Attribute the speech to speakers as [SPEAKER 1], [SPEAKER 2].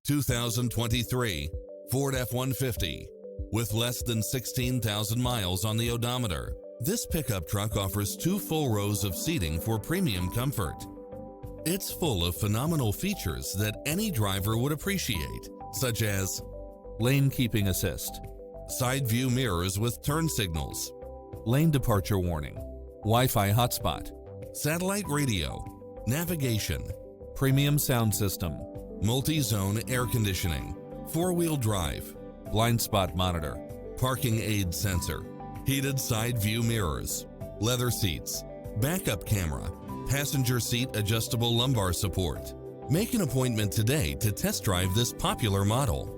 [SPEAKER 1] 2023 Ford F-150. With less than 16,000 miles on the odometer, this pickup truck offers 2 full rows of seating for premium comfort. It's full of phenomenal features that any driver would appreciate, such as lane keeping assist, side view mirrors with turn signals, lane departure warning, Wi-Fi hotspot, satellite radio, navigation, premium sound system, multi-zone air conditioning, 4-wheel drive, blind spot monitor, parking aid sensor, heated side view mirrors, leather seats, backup camera, passenger seat adjustable lumbar support. Make an appointment today to test drive this popular model.